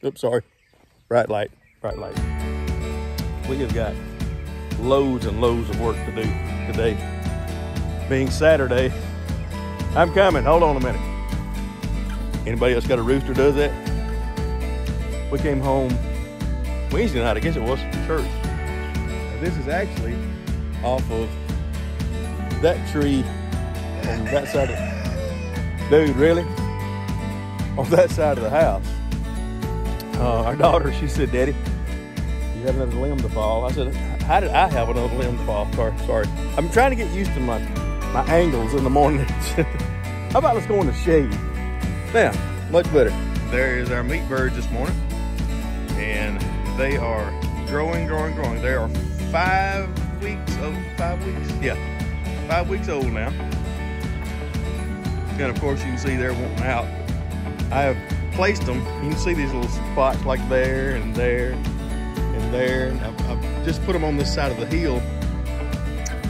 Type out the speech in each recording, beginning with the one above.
Oops, sorry. Bright light, bright light. We have got loads and loads of work to do today. Being Saturday, I'm coming, hold on a minute. Anybody else got a rooster does that? We came home Wednesday night, I guess it was, from church. Now, this is actually off of that tree on that side of, dude, really? On that side of the house. Our daughter, she said, "Daddy, you have another limb to fall." I said, "How did I have another limb to fall?" Sorry. I'm trying to get used to my angles in the morning. How about let's go in the shade? Now, much better. There is our meat birds this morning. And they are growing. They are 5 weeks old. 5 weeks? Yeah. 5 weeks old now. And of course you can see they're wanting out. I have placed them. You can see these little spots like there and there and there. I've just put them on this side of the hill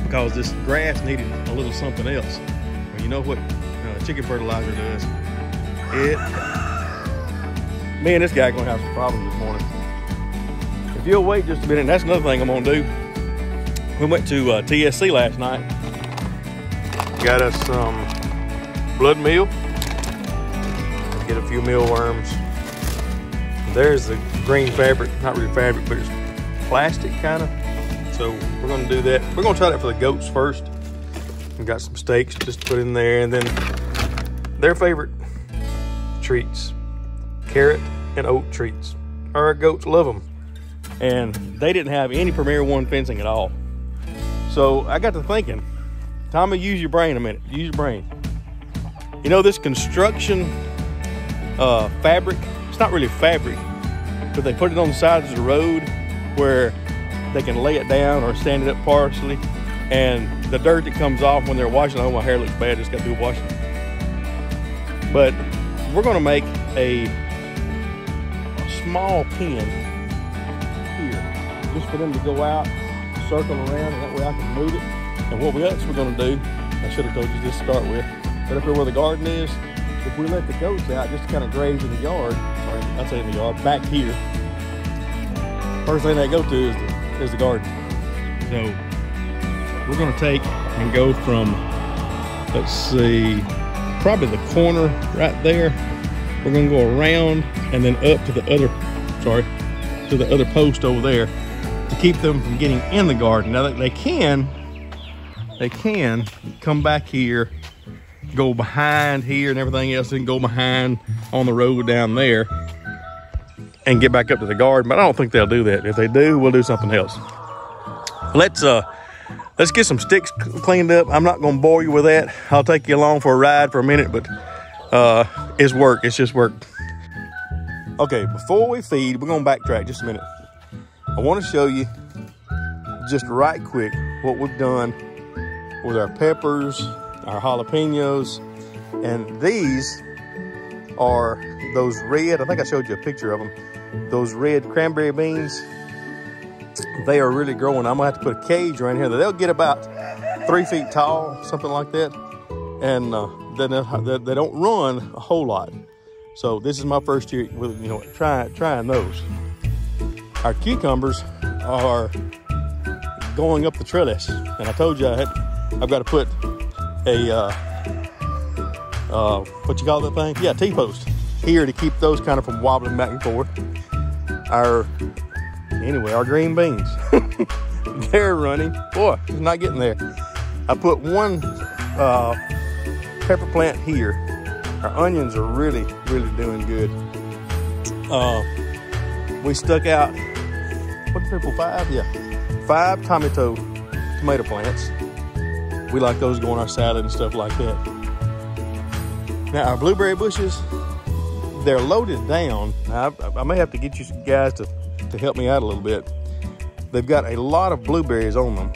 because this grass needed a little something else. Well, you know what chicken fertilizer does? Me and this guy are gonna have some problems this morning. If you'll wait just a minute, and that's another thing I'm gonna do. We went to TSC last night. Got us some blood meal. Get a few mealworms. There's the green fabric, not really fabric, but it's plastic kind of. So we're gonna do that. We're gonna try that for the goats first. We got some steaks just to put in there, and then their favorite treats, carrot and oat treats. Our goats love them. And they didn't have any Premier One fencing at all. So I got to thinking, Tommy, use your brain a minute. Use your brain. You know, this construction fabric, it's not really fabric, but they put it on the sides of the road where they can lay it down or stand it up partially. And the dirt that comes off when they're washing, oh, my hair looks bad, just got through washing. But we're gonna make a small pen here, just for them to go out, circle around, and that way I can move it. And what else we're gonna do, I should have told you this to start with, but up here where the garden is, if we let the goats out just to kind of graze in the yard, sorry, I'd say in the yard, back here, first thing they go to is the garden. So we're gonna take and go from, let's see, probably the corner right there. We're gonna go around and then up to the other post over there to keep them from getting in the garden. Now they can come back here, go behind here and everything else, and go behind on the road down there and get back up to the garden, but I don't think they'll do that. If they do, we'll do something else. Let's get some sticks cleaned up. I'm not gonna bore you with that. I'll take you along for a ride for a minute, but it's work, it's just work. Okay, before we feed, we're gonna backtrack just a minute. I wanna show you just right quick what we've done with our peppers, our jalapenos, and these are those red, I think I showed you a picture of them, those red cranberry beans. They are really growing. I'm gonna have to put a cage around here. They'll get about 3 feet tall, something like that. And then they don't run a whole lot. So this is my first year with, trying those. Our cucumbers are going up the trellis. And I told you I've got to put a, what you call that thing? Yeah, T-post here to keep those kind of from wobbling back and forth. Our green beans, they're running. Boy, it's not getting there. I put one pepper plant here. Our onions are really doing good. We stuck out, what's triple 5? Yeah, 5 tomato plants. We like those go on our salad and stuff like that. Now our blueberry bushes, they're loaded down. Now, I may have to get you some guys to help me out a little bit. They've got a lot of blueberries on them,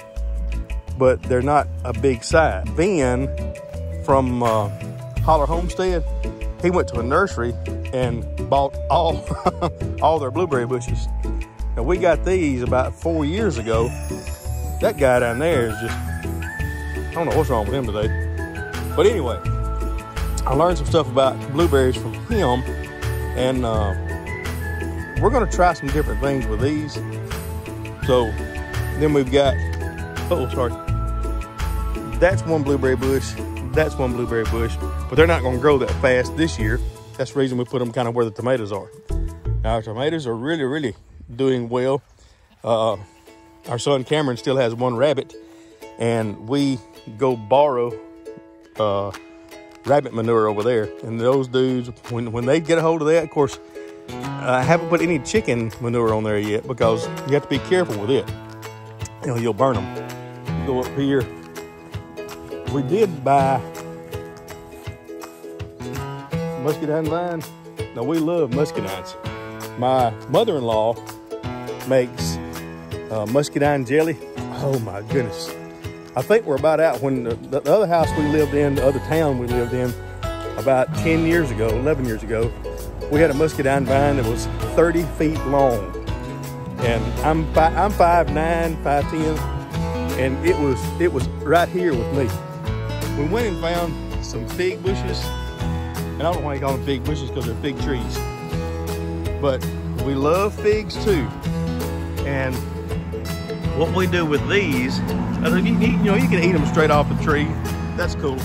but they're not a big size. Ben from Holler Homestead, he went to a nursery and bought all their blueberry bushes. Now we got these about 4 years ago. That guy down there is just, I don't know what's wrong with him today. But anyway, I learned some stuff about blueberries from him, and we're going to try some different things with these. So then we've got, oh, sorry. That's one blueberry bush. That's one blueberry bush. But they're not going to grow that fast this year. That's the reason we put them kind of where the tomatoes are. Now, our tomatoes are really, really doing well. Our son Cameron still has one rabbit, and we go borrow rabbit manure over there. And those dudes, when they get a hold of that, of course, I haven't put any chicken manure on there yet because you have to be careful with it. You know, you'll burn them. You go up here. We did buy muscadine vine. Now, we love muscadines. My mother-in-law makes muscadine jelly. Oh my goodness. I think we're about out. When the other house we lived in, the other town we lived in, about 10 years ago, 11 years ago, we had a muscadine vine that was 30 feet long. And I'm 5'9", 5'10", and it was right here with me. We went and found some fig bushes. And I don't know why you call them fig bushes, because they're fig trees. But we love figs too. And what we do with these, you can eat them straight off the tree. That's cool.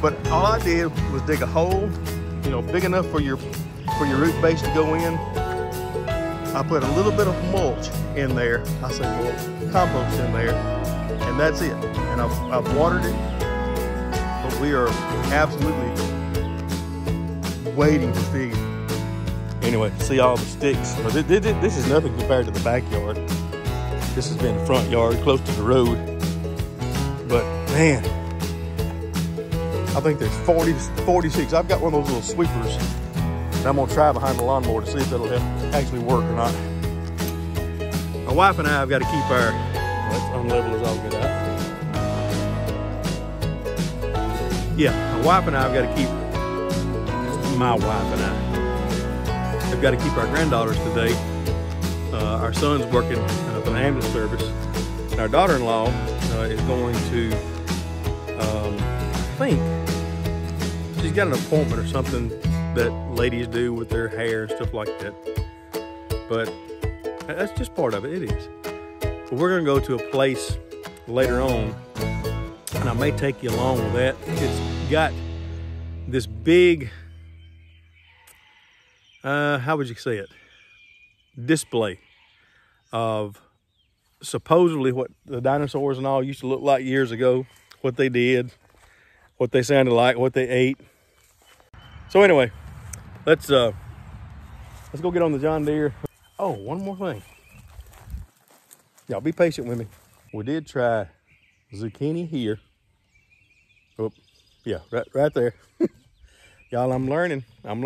But all I did was dig a hole, big enough for your root base to go in. I put a little bit of mulch in there. I say mulch, compost in there, and that's it. And I've watered it, but we are absolutely waiting for figs. Anyway, see all the sticks. This is nothing compared to the backyard. This has been the front yard, close to the road. But man, I think there's 46. I've got one of those little sweepers, and I'm gonna try behind the lawnmower to see if it'll actually work or not. My wife and I have got to keep our, let's unlevel as all get out. Yeah, my wife and I have got to keep, my wife and I have got to keep our granddaughters today. Our son's working for the ambulance service, and our daughter-in-law is going to, I think, she's got an appointment or something that ladies do with their hair and stuff like that. But that's just part of it, it is. But we're gonna go to a place later on, and I may take you along with that. It's got this big, how would you say it? Display of supposedly what the dinosaurs and all used to look like years ago, what they did, what they sounded like, what they ate. So anyway, let's go get on the John Deere. Oh, one more thing. Y'all be patient with me. We did try zucchini here. Oh, yeah, right there. Y'all, I'm learning. I've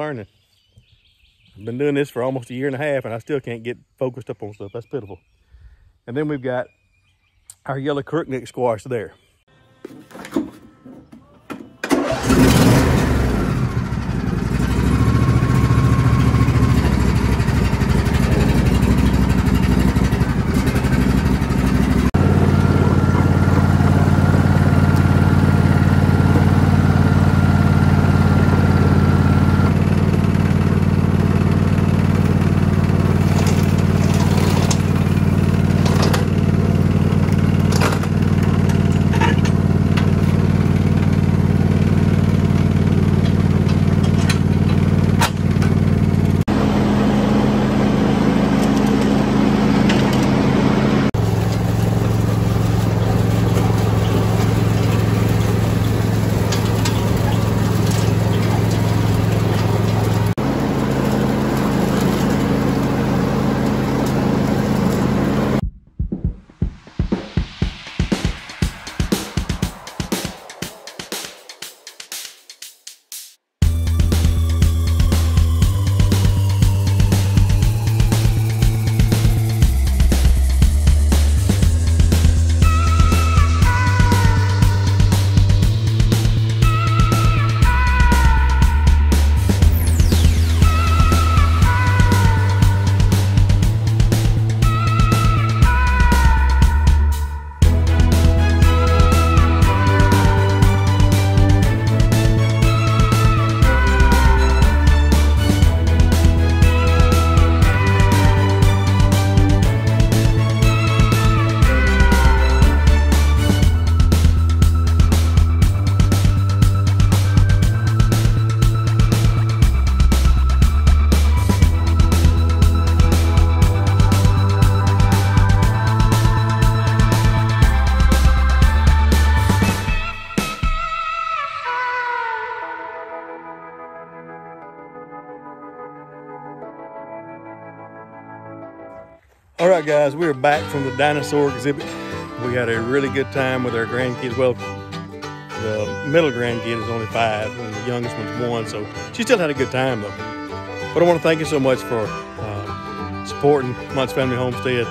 been doing this for almost a year and a half, and I still can't get focused up on stuff. That's pitiful. And then we've got our yellow crookneck squash there. right, guys, we are back from the dinosaur exhibit. We had a really good time with our grandkids. Well, the middle grandkid is only 5 and the youngest one's 1, so she still had a good time though. But I want to thank you so much for supporting Muntz Family Homestead.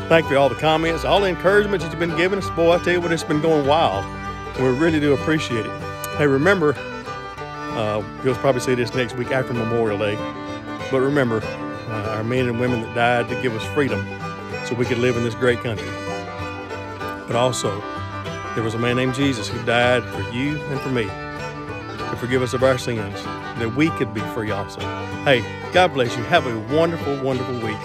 Thank you for all the comments, all the encouragement that you've been giving us. Boy, I tell you what, it's been going wild. And we really do appreciate it. Hey, remember, you'll probably see this next week after Memorial Day, but remember our men and women that died to give us freedom so we could live in this great country. But also, there was a man named Jesus who died for you and for me to forgive us of our sins, that we could be free also. Hey, God bless you. Have a wonderful, wonderful week.